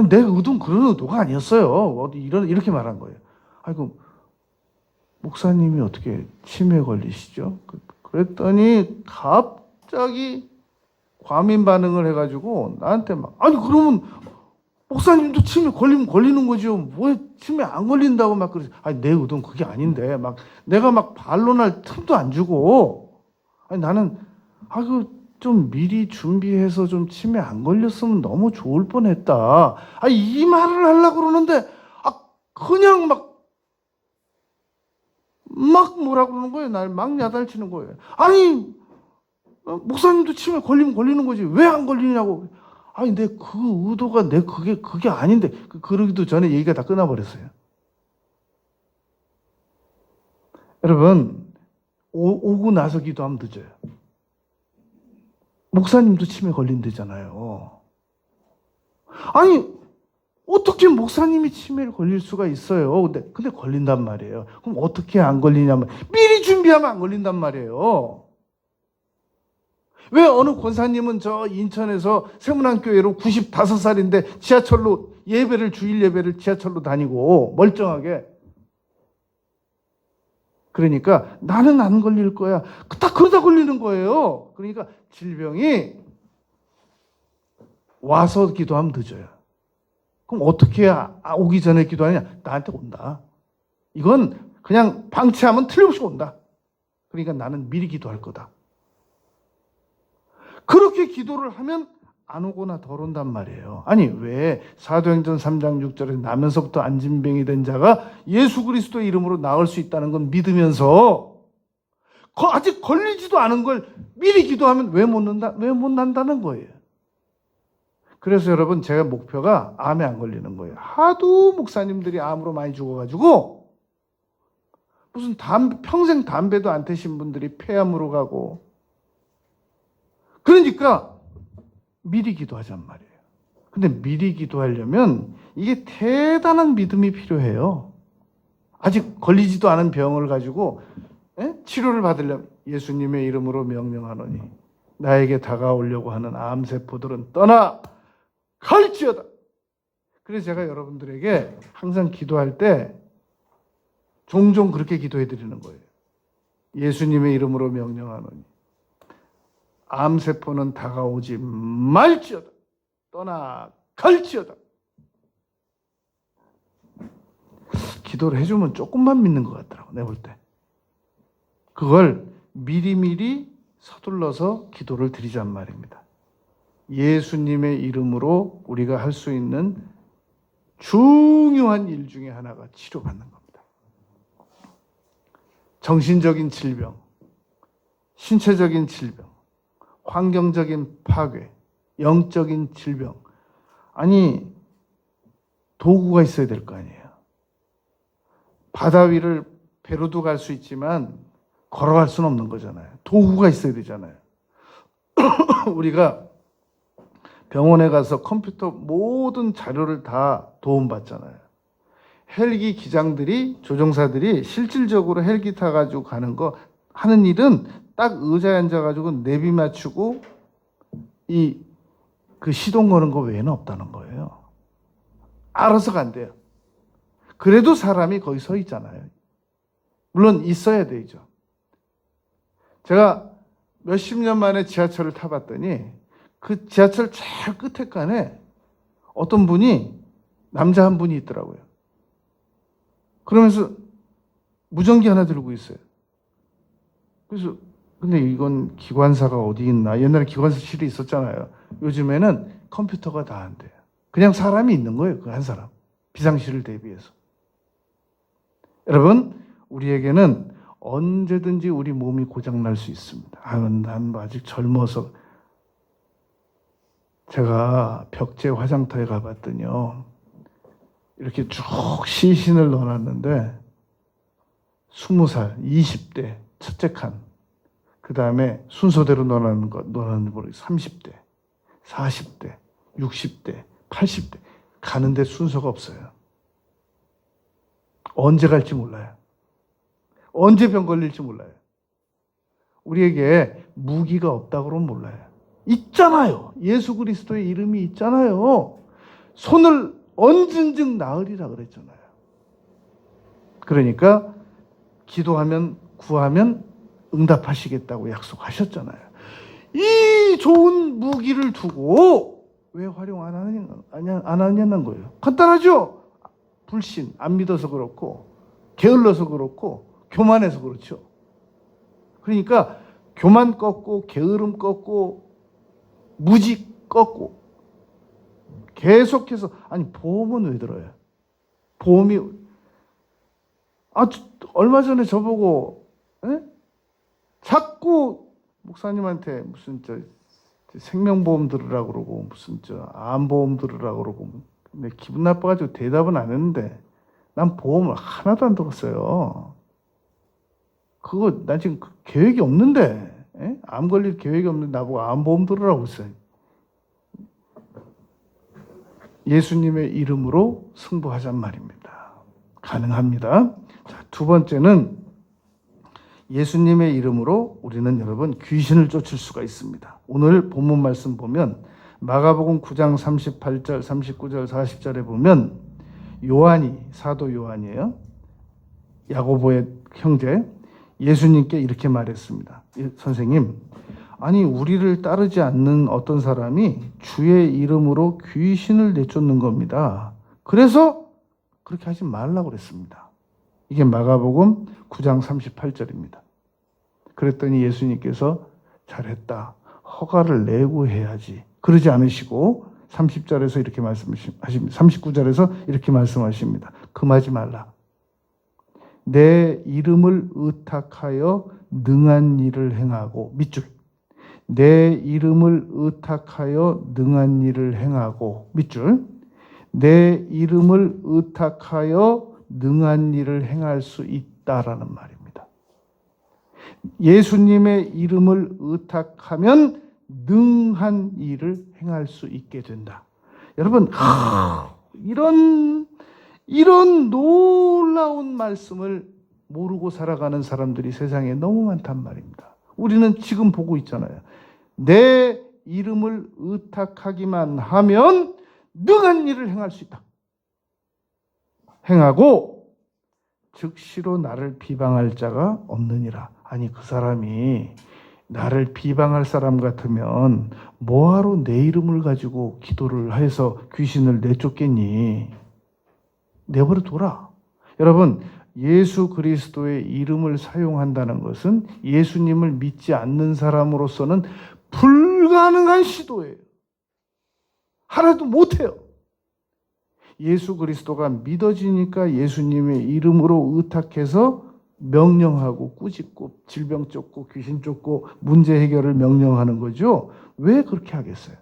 내 의도는 그런 의도가 아니었어요. 이렇게 말한 거예요. 아이고, 목사님이 어떻게 치매에 걸리시죠? 그랬더니 갑자기 과민 반응을 해가지고 나한테 그러면 목사님도 치매 걸리면 걸리는 거죠. 왜 치매 안 걸린다고 막 그러지? 내 의도는 그게 아닌데 내가 반론할 틈도 안 주고 나는 좀 미리 준비해서 좀 치매 안 걸렸으면 너무 좋을 뻔했다. 이 말을 하려고 그러는데 그냥 막 뭐라 그러는 거예요. 날 막 야단치는 거예요. 목사님도 치매 걸리면 걸리는 거지. 왜 안 걸리냐고. 내 그 의도가 그게 아닌데. 그러기도 전에 얘기가 다 끝나버렸어요. 여러분, 오고 나서 기도하면 늦어요. 목사님도 치매 걸린대잖아요. 어떻게 목사님이 치매를 걸릴 수가 있어요? 근데 걸린단 말이에요. 그럼 어떻게 안 걸리냐면 미리 준비하면 안 걸린단 말이에요. 왜 어느 권사님은 저 인천에서 세문안교회로 95살인데 지하철로 주일 예배를 지하철로 다니고 멀쩡하게. 그러니까 나는 안 걸릴 거야. 다 그러다 걸리는 거예요. 그러니까 질병이 와서 기도하면 늦어요. 그럼 어떻게 오기 전에 기도하냐? 나한테 온다. 이건 그냥 방치하면 틀림없이 온다. 그러니까 나는 미리 기도할 거다. 그렇게 기도를 하면 안 오거나 덜 온단 말이에요. 왜 사도행전 3장 6절에 나면서부터 안진병이 된 자가 예수 그리스도의 이름으로 나을 수 있다는 건 믿으면서 아직 걸리지도 않은 걸 미리 기도하면 왜 못 난다는 거예요. 그래서 여러분 제가 목표가 암에 안 걸리는 거예요. 하도 목사님들이 암으로 많이 죽어가지고 무슨 평생 담배도 안 태신 분들이 폐암으로 가고, 그러니까 미리 기도하잔 말이에요. 근데 미리 기도하려면 이게 대단한 믿음이 필요해요. 아직 걸리지도 않은 병을 가지고 치료를 받으려면 예수님의 이름으로 명령하노니 나에게 다가오려고 하는 암세포들은 떠나 갈지어다. 그래서 제가 여러분들에게 항상 기도할 때 종종 그렇게 기도해 드리는 거예요. 예수님의 이름으로 명령하노니 암세포는 다가오지 말지어다. 떠나 갈지어다. 기도를 해주면 조금만 믿는 것 같더라고, 내가 볼 때. 그걸 미리미리 서둘러서 기도를 드리잔 말입니다. 예수님의 이름으로 우리가 할 수 있는 중요한 일 중에 하나가 치료받는 겁니다. 정신적인 질병, 신체적인 질병, 환경적인 파괴, 영적인 질병. 아니, 도구가 있어야 될 거 아니에요. 바다 위를 배로도 갈 수 있지만 걸어갈 수는 없는 거잖아요. 도구가 있어야 되잖아요. 우리가 병원에 가서 컴퓨터 모든 자료를 다 도움받잖아요. 헬기 기장들이, 조종사들이 실질적으로 헬기 타가지고 가는 거 하는 일은 딱 의자에 앉아가지고 내비 맞추고 그 시동 거는 거 외에는 없다는 거예요. 알아서 간대요. 그래도 사람이 거기 서 있잖아요. 물론 있어야 되죠. 제가 몇십 년 만에 지하철을 타봤더니 그 지하철 제일 끝에 칸에 어떤 분이, 남자 한 분이 있더라고요. 그러면서 무전기 하나 들고 있어요. 그래서 근데 이건 기관사가 어디 있나? 옛날에 기관사실이 있었잖아요. 요즘에는 컴퓨터가 다 한대요. 그냥 사람이 있는 거예요. 그 한 사람. 비상시를 대비해서. 여러분, 우리에게는 언제든지 우리 몸이 고장날 수 있습니다. 난 아직 젊어서. 제가 벽제 화장터에 가봤더니요, 이렇게 쭉 시신을 넣어놨는데 20살, 20대 첫째 칸, 그 다음에 순서대로 넣어놨는 거 30대, 40대, 60대, 80대. 가는데 순서가 없어요. 언제 갈지 몰라요. 언제 병 걸릴지 몰라요. 우리에게 무기가 없다고 그러면 몰라요. 있잖아요. 예수 그리스도의 이름이 있잖아요. 손을 얹은즉 나으리라 그랬잖아요. 그러니까 기도하면, 구하면 응답하시겠다고 약속하셨잖아요. 이 좋은 무기를 두고 왜 활용 안 하냐는 거예요. 간단하죠? 불신, 안 믿어서 그렇고, 게을러서 그렇고, 교만해서 그렇죠. 그러니까 교만 꺾고, 게으름 꺾고, 무직 꺾고, 계속해서, 아니, 보험은 왜 들어요? 보험이, 얼마 전에 저보고, 자꾸 목사님한테 무슨 생명보험 들으라고 그러고, 무슨 암보험 들으라고 그러고, 근데 기분 나빠가지고 대답은 안 했는데, 난 보험을 하나도 안 들었어요. 그거, 난 지금 계획이 없는데, 암 걸릴 계획이 없는데 나보고 암보험 들으라고 했어요. 예수님의 이름으로 승부하잔 말입니다. 가능합니다. 자, 두 번째는 예수님의 이름으로 우리는 여러분 귀신을 쫓을 수가 있습니다. 오늘 본문 말씀 보면 마가복음 9장 38절, 39절, 40절에 보면 요한이, 사도 요한이에요. 야고보의 형제, 예수님께 이렇게 말했습니다. 선생님, 아니 우리를 따르지 않는 어떤 사람이 주의 이름으로 귀신을 내쫓는 겁니다. 그래서 그렇게 하지 말라고 그랬습니다. 이게 마가복음 9장 38절입니다. 그랬더니 예수님께서 잘했다. 허가를 내고 해야지. 그러지 않으시고 30절에서 이렇게 말씀하십니다. 39절에서 이렇게 말씀하십니다. 금하지 말라. 내 이름을 의탁하여 능한 일을 행하고, 밑줄. 내 이름을 의탁하여 능한 일을 행하고, 밑줄. 내 이름을 의탁하여 능한 일을 행할 수 있다라는 말입니다. 예수님의 이름을 의탁하면 능한 일을 행할 수 있게 된다. 여러분, 이런 놀라운 말씀을 모르고 살아가는 사람들이 세상에 너무 많단 말입니다. 우리는 지금 보고 있잖아요. 내 이름을 의탁하기만 하면 능한 일을 행할 수 있다. 행하고 즉시로 나를 비방할 자가 없느니라. 아니, 그 사람이 나를 비방할 사람 같으면 뭐하러 내 이름을 가지고 기도를 해서 귀신을 내쫓겠니? 내버려 둬라. 여러분, 예수 그리스도의 이름을 사용한다는 것은 예수님을 믿지 않는 사람으로서는 불가능한 시도예요. 하나도 못해요. 예수 그리스도가 믿어지니까 예수님의 이름으로 의탁해서 명령하고 꾸짖고 질병 쫓고 귀신 쫓고 문제 해결을 명령하는 거죠. 왜 그렇게 하겠어요?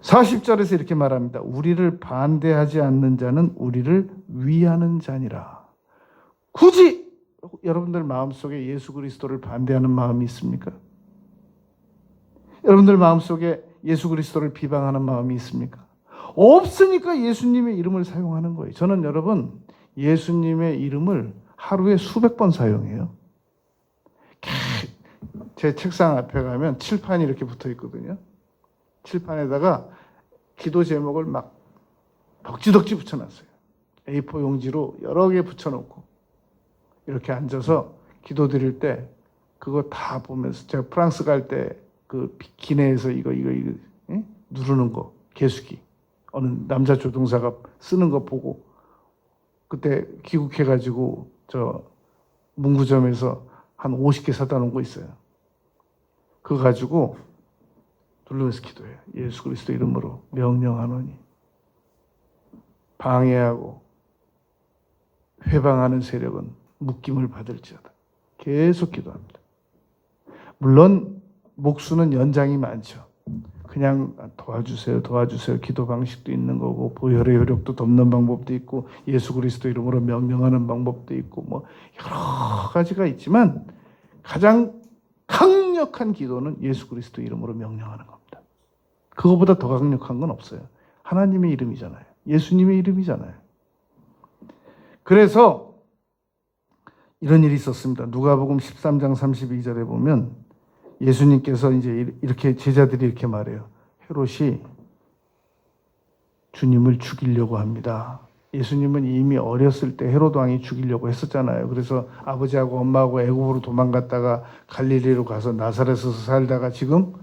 40절에서 이렇게 말합니다. 우리를 반대하지 않는 자는 우리를 위하는 자니라. 굳이 여러분들 마음속에 예수 그리스도를 반대하는 마음이 있습니까? 여러분들 마음속에 예수 그리스도를 비방하는 마음이 있습니까? 없으니까 예수님의 이름을 사용하는 거예요. 저는 여러분 예수님의 이름을 하루에 수백 번 사용해요. 제 책상 앞에 가면 칠판이 이렇게 붙어 있거든요. 칠판에다가 기도 제목을 막 덕지덕지 붙여놨어요. A4 용지로 여러 개 붙여놓고 이렇게 앉아서 기도 드릴 때 그거 다 보면서 제가 프랑스 갈 때 그 기내에서 이거 누르는 거 개수기 어느 남자 조종사가 쓰는 거 보고 그때 귀국해가지고 저 문구점에서 한 50개 사다 놓은 거 있어요. 그거 가지고 누르면서 기도해요. 예수 그리스도 이름으로 명령하노니 방해하고 회방하는 세력은 묶임을 받을지어다. 계속 기도합니다. 물론 목수는 연장이 많죠. 그냥 도와주세요, 도와주세요. 기도 방식도 있는 거고 보혈의 효력도 돕는 방법도 있고 예수 그리스도 이름으로 명령하는 방법도 있고 뭐 여러 가지가 있지만 가장 강력한 기도는 예수 그리스도 이름으로 명령하는 겁니다. 그거보다 더 강력한 건 없어요. 하나님의 이름이잖아요. 예수님의 이름이잖아요. 그래서 이런 일이 있었습니다. 누가복음 13장 32절에 보면 예수님께서 이제 이렇게 제자들이 이렇게 말해요. 헤롯이 주님을 죽이려고 합니다. 예수님은 이미 어렸을 때 헤롯 왕이 죽이려고 했었잖아요. 그래서 아버지하고 엄마하고 애굽으로 도망갔다가 갈릴리로 가서 나사렛에서 살다가 지금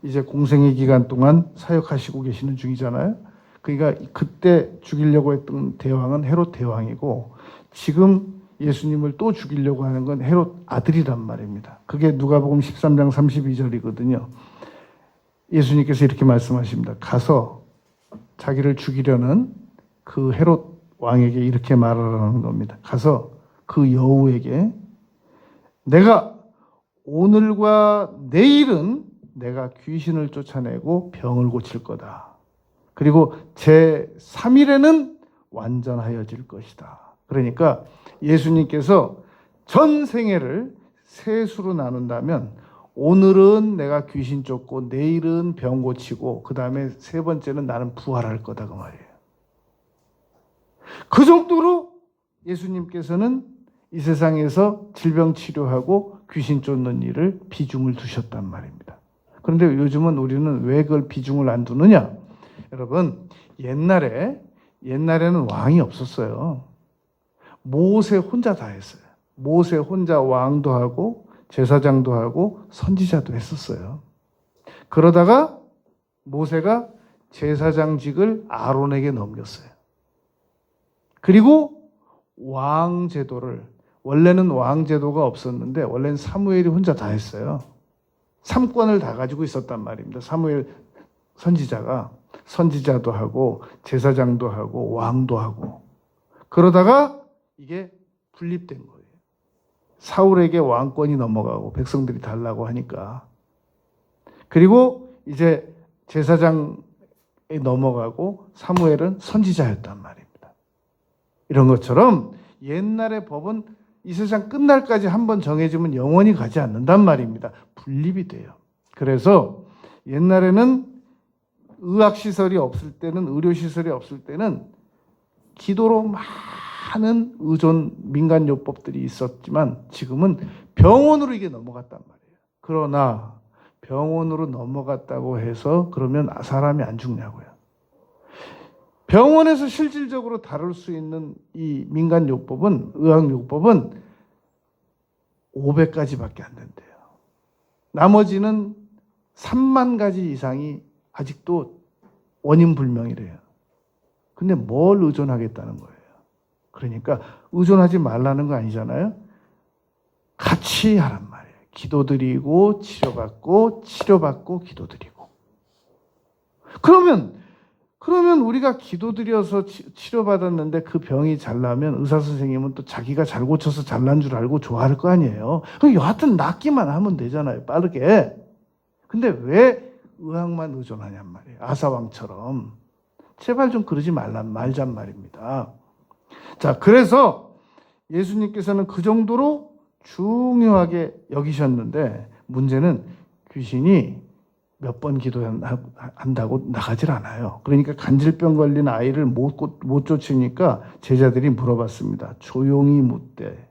이제 공생의 기간 동안 사역하시고 계시는 중이잖아요. 그러니까 그때 죽이려고 했던 대왕은 헤롯 대왕이고 지금 예수님을 또 죽이려고 하는 건 헤롯 아들이란 말입니다. 그게 누가복음 13장 32절이거든요. 예수님께서 이렇게 말씀하십니다. 가서 자기를 죽이려는 그 헤롯 왕에게 이렇게 말하라는 겁니다. 가서 그 여우에게 내가 오늘과 내일은 내가 귀신을 쫓아내고 병을 고칠 거다. 그리고 제 3일에는 완전하여질 것이다. 그러니까 예수님께서 전 생애를 세 수로 나눈다면 오늘은 내가 귀신 쫓고 내일은 병 고치고 그 다음에 세 번째는 나는 부활할 거다 그 말이에요. 그 정도로 예수님께서는 이 세상에서 질병 치료하고 귀신 쫓는 일을 비중을 두셨단 말입니다. 그런데 요즘은 우리는 왜 그걸 비중을 안 두느냐? 여러분 옛날에는 왕이 없었어요. 모세 혼자 다 했어요. 모세 혼자 왕도 하고 제사장도 하고 선지자도 했었어요. 그러다가 모세가 제사장직을 아론에게 넘겼어요. 그리고 왕제도를 원래는 왕제도가 없었는데 원래는 사무엘이 혼자 다 했어요. 3권을 다 가지고 있었단 말입니다. 사무엘 선지자가 선지자도 하고 제사장도 하고 왕도 하고 그러다가 이게 분립된 거예요. 사울에게 왕권이 넘어가고 백성들이 달라고 하니까. 그리고 이제 제사장에 넘어가고 사무엘은 선지자였단 말입니다. 이런 것처럼 옛날의 법은 이 세상 끝날까지 한번 정해지면 영원히 가지 않는단 말입니다. 분립이 돼요. 그래서 옛날에는 의학시설이 없을 때는 의료시설이 없을 때는 기도로 많은 의존 민간요법들이 있었지만 지금은 병원으로 이게 넘어갔단 말이에요. 그러나 병원으로 넘어갔다고 해서 그러면 사람이 안 죽냐고요. 병원에서 실질적으로 다룰 수 있는 이 민간요법은 의학요법은 500가지밖에 안 된대요. 나머지는 3만 가지 이상이 아직도 원인 불명이래요. 근데 뭘 의존하겠다는 거예요? 그러니까 의존하지 말라는 거 아니잖아요. 같이 하란 말이에요. 기도드리고 치료받고 치료받고 기도드리고. 그러면 우리가 기도드려서 치료받았는데 그 병이 잘 나면 의사 선생님은 또 자기가 잘 고쳐서 잘난 줄 알고 좋아할 거 아니에요. 그럼 여하튼 낫기만 하면 되잖아요. 빠르게. 근데 왜 의학만 의존하냔 말이에요. 아사왕처럼. 제발 좀 그러지 말잔 말입니다. 자, 그래서 예수님께서는 그 정도로 중요하게 여기셨는데 문제는 귀신이 몇 번 기도한다고 나가질 않아요. 그러니까 간질병 걸린 아이를 못 쫓으니까 제자들이 물어봤습니다. 조용히 묻되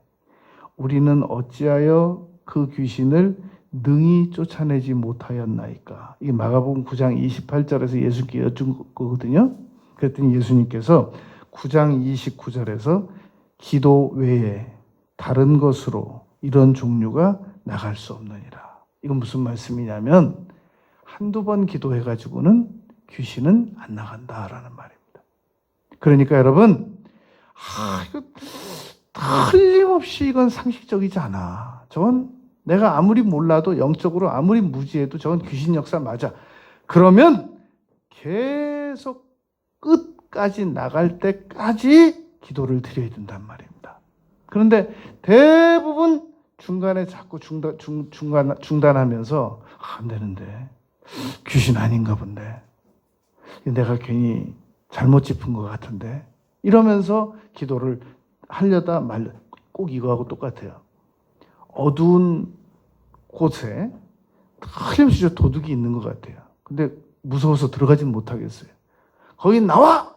우리는 어찌하여 그 귀신을 능히 쫓아내지 못하였나이까. 이게 마가복음 9장 28절에서 예수께 여쭌 거거든요. 그랬더니 예수님께서 9장 29절에서 기도 외에 다른 것으로 이런 종류가 나갈 수 없느니라. 이건 무슨 말씀이냐면 한두 번 기도해가지고는 귀신은 안 나간다라는 말입니다. 그러니까 여러분, 이거 틀림없이 이건 상식적이지 않아. 저건 내가 아무리 몰라도 영적으로 아무리 무지해도 저건 귀신 역사 맞아. 그러면 계속 끝까지 나갈 때까지 기도를 드려야 된단 말입니다. 그런데 대부분 중간에 자꾸 중단하면서 안 되는데 귀신 아닌가 본데 내가 괜히 잘못 짚은 것 같은데 이러면서 기도를 하려다 말려. 꼭 이거하고 똑같아요. 어두운 곳에 틀림없이 도둑이 있는 것 같아요. 근데 무서워서 들어가진 못하겠어요. 거기 나와!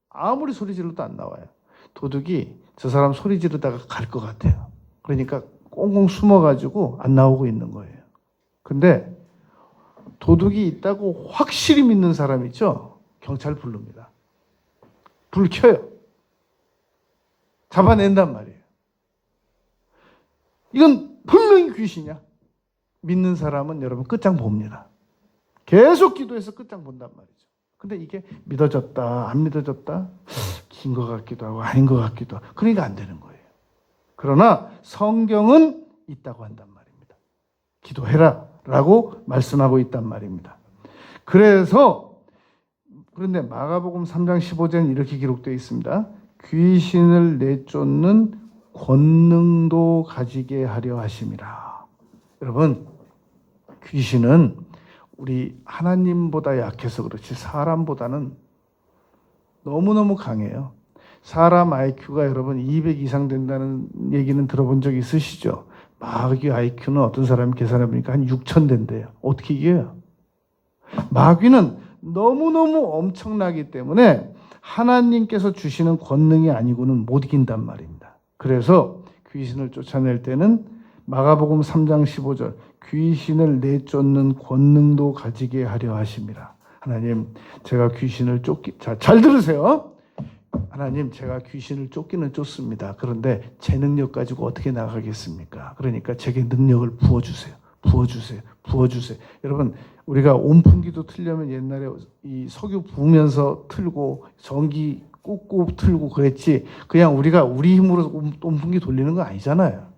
아무리 소리 질러도 안 나와요. 도둑이 저 사람 소리 지르다가 갈 것 같아요. 그러니까 꽁꽁 숨어가지고 안 나오고 있는 거예요. 근데 도둑이 있다고 확실히 믿는 사람 있죠? 경찰 부릅니다. 불 켜요. 잡아낸단 말이에요. 이건 분명히 귀신이야. 믿는 사람은 여러분 끝장 봅니다. 계속 기도해서 끝장 본단 말이죠. 근데 이게 믿어졌다, 안 믿어졌다? 긴 것 같기도 하고 아닌 것 같기도 하고. 그러니까 안 되는 거예요. 그러나 성경은 있다고 한단 말입니다. 기도해라 라고 말씀하고 있단 말입니다. 그런데 마가복음 3장 15절은 이렇게 기록되어 있습니다. 귀신을 내쫓는 권능도 가지게 하려 하심이라. 여러분, 귀신은 우리 하나님보다 약해서 그렇지 사람보다는 너무너무 강해요. 사람 IQ가 여러분 200 이상 된다는 얘기는 들어본 적 있으시죠? 마귀 IQ는 어떤 사람이 계산해보니까 한 6천 된대요. 어떻게 이겨요? 마귀는 너무너무 엄청나기 때문에 하나님께서 주시는 권능이 아니고는 못 이긴단 말입니다. 그래서 귀신을 쫓아낼 때는 마가복음 3장 15절 귀신을 내쫓는 권능도 가지게 하려 하심이라. 하나님, 제가 귀신을 잘 들으세요. 하나님, 제가 귀신을 쫓기는 쫓습니다. 그런데 제 능력 가지고 어떻게 나가겠습니까? 그러니까 제게 능력을 부어주세요. 부어주세요. 여러분, 우리가 온풍기도 틀려면 옛날에 이 석유 부으면서 틀고 전기 꽂고 틀고 그랬지 그냥 우리가 우리 힘으로 온풍기 돌리는 거 아니잖아요.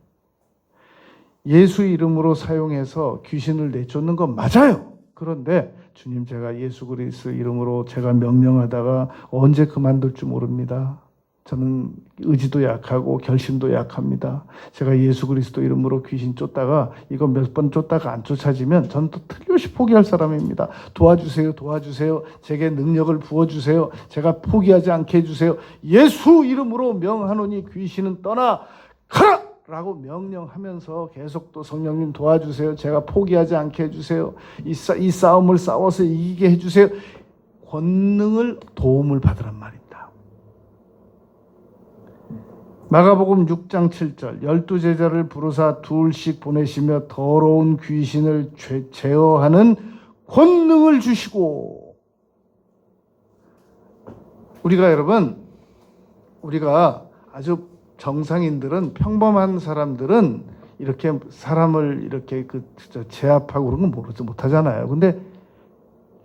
예수 이름으로 사용해서 귀신을 내쫓는 건 맞아요. 그런데 주님, 제가 예수 그리스도 이름으로 제가 명령하다가 언제 그만둘 줄 모릅니다. 저는 의지도 약하고 결심도 약합니다. 제가 예수 그리스도 이름으로 귀신 쫓다가 이거 몇 번 쫓다가 안 쫓아지면 저는 또 틀림없이 포기할 사람입니다. 도와주세요. 제게 능력을 부어주세요. 제가 포기하지 않게 해주세요. 예수 이름으로 명하노니 귀신은 떠나 가라! 라고 명령하면서 계속 또 성령님 도와주세요. 제가 포기하지 않게 해주세요. 이 싸움을 싸워서 이기게 해주세요. 권능을 도움을 받으란 말입니다. 마가복음 6장 7절 12제자를 부르사 둘씩 보내시며 더러운 귀신을 제어하는 권능을 주시고. 우리가 아주 정상인들은, 평범한 사람들은 이렇게 사람을 이렇게 제압하고 그런 건 못하잖아요. 근데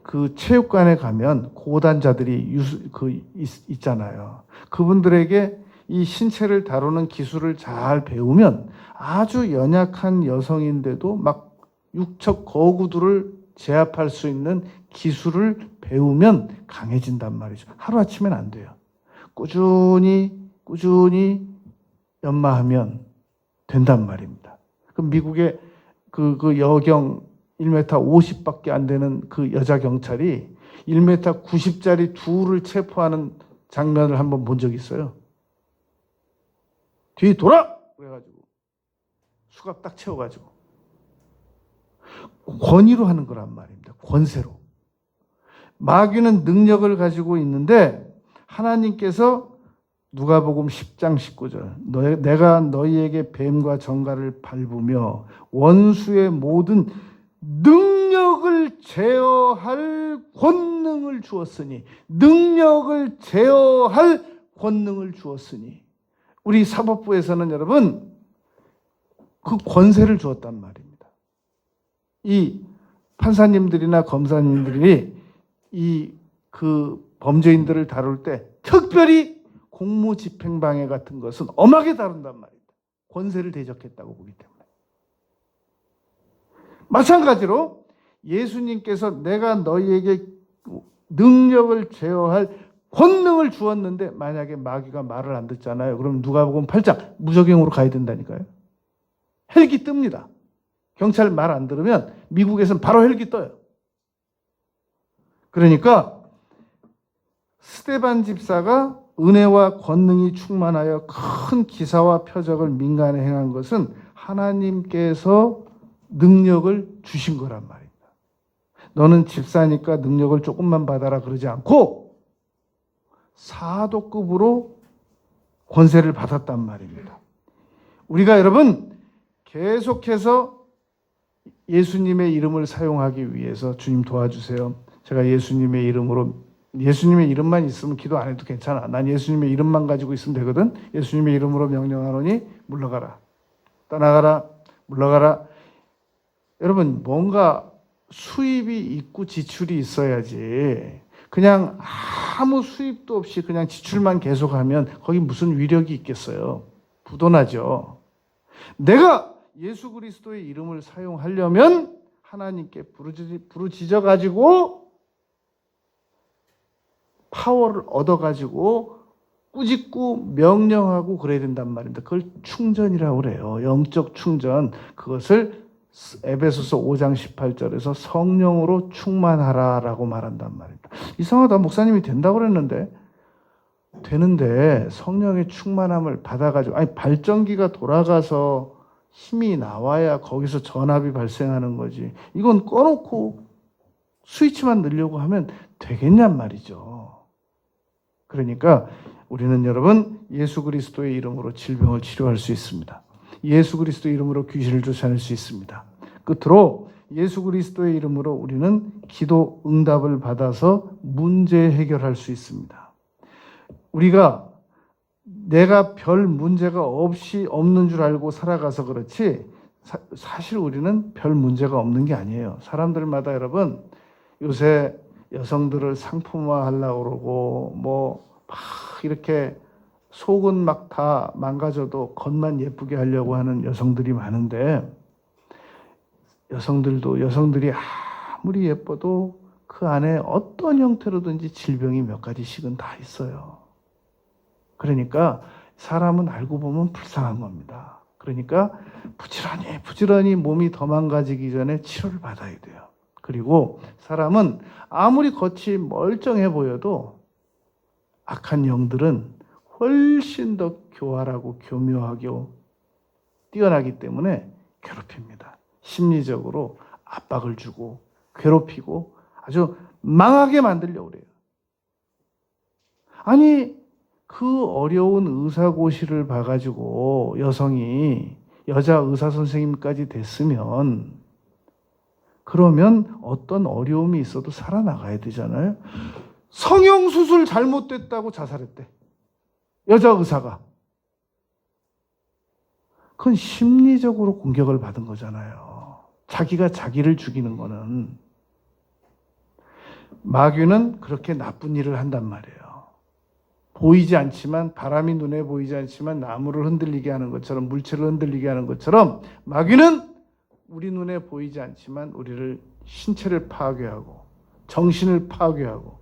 그 체육관에 가면 고단자들이 있잖아요. 그분들에게 이 신체를 다루는 기술을 잘 배우면 아주 연약한 여성인데도 막 육척 거구들을 제압할 수 있는 기술을 배우면 강해진단 말이죠. 하루아침엔 안 돼요. 꾸준히 연마하면 된단 말입니다. 그럼 미국의 그 여경 1m 50밖에 안 되는 그 여자 경찰이 1m 90짜리 둘을 체포하는 장면을 한번 본 적이 있어요. 뒤 돌아! 그래가지고 수갑 딱 채워가지고 권위로 하는 거란 말입니다. 권세로. 마귀는 능력을 가지고 있는데 하나님께서 누가복음 10장 19절 내가 너희에게 뱀과 정갈을 밟으며 원수의 모든 능력을 제어할 권능을 주었으니 능력을 제어할 권능을 주었으니 우리 사법부에서는 여러분 그 권세를 주었단 말입니다. 이 판사님들이나 검사님들이 그 범죄인들을 다룰 때 특별히 공무집행방해 같은 것은 엄하게 다룬단 말입니다. 권세를 대적했다고 보기 때문에. 마찬가지로 예수님께서 내가 너희에게 능력을 제어할 권능을 주었는데 만약에 마귀가 말을 안 듣잖아요. 그럼 누가복음 8장 무적행으로 가야 된다니까요. 헬기 뜹니다. 경찰 말 안 들으면 미국에서는 바로 헬기 떠요. 그러니까 스데반 집사가 은혜와 권능이 충만하여 큰 기사와 표적을 민간에 행한 것은 하나님께서 능력을 주신 거란 말입니다. 너는 집사니까 능력을 조금만 받아라 그러지 않고 사도급으로 권세를 받았단 말입니다. 우리가 여러분 계속해서 예수님의 이름을 사용하기 위해서 주님 도와주세요. 제가 예수님의 이름만 있으면 기도 안 해도 괜찮아. 난 예수님의 이름만 가지고 있으면 되거든. 예수님의 이름으로 명령하노니 물러가라. 떠나가라. 물러가라. 여러분 뭔가 수입이 있고 지출이 있어야지. 그냥 아무 수입도 없이 그냥 지출만 계속하면 거기 무슨 위력이 있겠어요. 부도나죠. 내가 예수 그리스도의 이름을 사용하려면 하나님께 부르짖어 가지고 파워를 얻어가지고 꾸짖고 명령하고 그래야 된단 말입니다. 그걸 충전이라고 그래요. 영적 충전. 그것을 에베소서 5장 18절에서 성령으로 충만하라라고 말한단 말입니다. 이상하다. 목사님이 된다고 그랬는데 되는데 성령의 충만함을 받아가지고 발전기가 돌아가서 힘이 나와야 거기서 전압이 발생하는 거지. 이건 꺼놓고 스위치만 넣으려고 하면 되겠냔 말이죠. 그러니까 우리는 여러분 예수 그리스도의 이름으로 질병을 치료할 수 있습니다. 예수 그리스도의 이름으로 귀신을 쫓아낼 수 있습니다. 끝으로 예수 그리스도의 이름으로 우리는 기도 응답을 받아서 문제 해결할 수 있습니다. 우리가 내가 별 문제가 없는 줄 알고 살아가서 그렇지 사실 우리는 별 문제가 없는 게 아니에요. 사람들마다 여러분 요새 여성들을 상품화하려고 그러고 막 이렇게 속은 막 다 망가져도 겉만 예쁘게 하려고 하는 여성들이 많은데 여성들이 아무리 예뻐도 그 안에 어떤 형태로든지 질병이 몇 가지씩은 다 있어요. 그러니까 사람은 알고 보면 불쌍한 겁니다. 그러니까 부지런히 몸이 더 망가지기 전에 치료를 받아야 돼요. 그리고 사람은 아무리 겉이 멀쩡해 보여도 악한 영들은 훨씬 더 교활하고 교묘하고 뛰어나기 때문에 괴롭힙니다. 심리적으로 압박을 주고 괴롭히고 아주 망하게 만들려고 그래요. 아니 그 어려운 의사고시를 봐가지고 여성이 여자 의사 선생님까지 됐으면 그러면 어떤 어려움이 있어도 살아나가야 되잖아요. 성형수술 잘못됐다고 자살했대. 여자 의사가. 그건 심리적으로 공격을 받은 거잖아요. 자기가 자기를 죽이는 거는. 마귀는 그렇게 나쁜 일을 한단 말이에요. 보이지 않지만, 바람이 눈에 보이지 않지만 나무를 흔들리게 하는 것처럼, 물체를 흔들리게 하는 것처럼 마귀는 우리 눈에 보이지 않지만 우리를, 신체를 파괴하고 정신을 파괴하고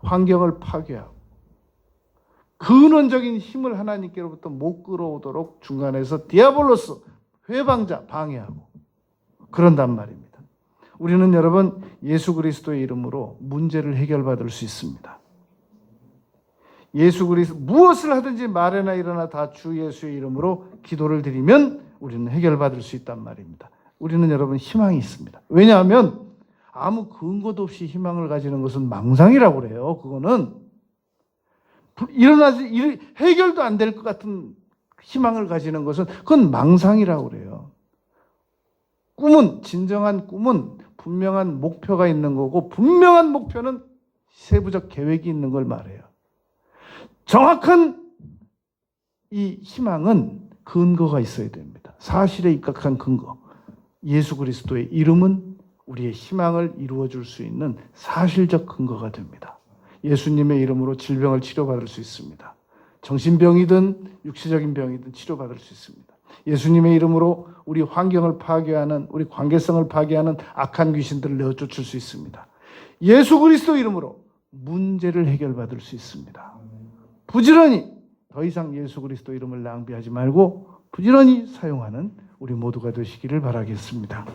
환경을 파괴하고 근원적인 힘을 하나님께로부터 못 끌어오도록 중간에서 디아볼로스, 회방자, 방해하고 그런단 말입니다. 우리는 여러분 예수 그리스도의 이름으로 문제를 해결받을 수 있습니다. 예수 그리스도 무엇을 하든지 말에나 일어나 다 주 예수의 이름으로 기도를 드리면 우리는 해결받을 수 있단 말입니다. 우리는 여러분 희망이 있습니다. 왜냐하면 아무 근거도 없이 희망을 가지는 것은 망상이라고 그래요. 그거는 일어나지 해결도 안 될 것 같은 희망을 가지는 것은 그건 망상이라고 그래요. 진정한 꿈은 분명한 목표가 있는 거고, 분명한 목표는 세부적 계획이 있는 걸 말해요. 정확한 이 희망은 근거가 있어야 됩니다. 사실에 입각한 근거. 예수 그리스도의 이름은 우리의 희망을 이루어줄 수 있는 사실적 근거가 됩니다. 예수님의 이름으로 질병을 치료받을 수 있습니다. 정신병이든 육체적인 병이든 치료받을 수 있습니다. 예수님의 이름으로 우리 환경을 파괴하는, 우리 관계성을 파괴하는 악한 귀신들을 내어쫓을 수 있습니다. 예수 그리스도 이름으로 문제를 해결받을 수 있습니다. 부지런히 더 이상 예수 그리스도 이름을 낭비하지 말고 부지런히 사용하는 우리 모두가 되시기를 바라겠습니다.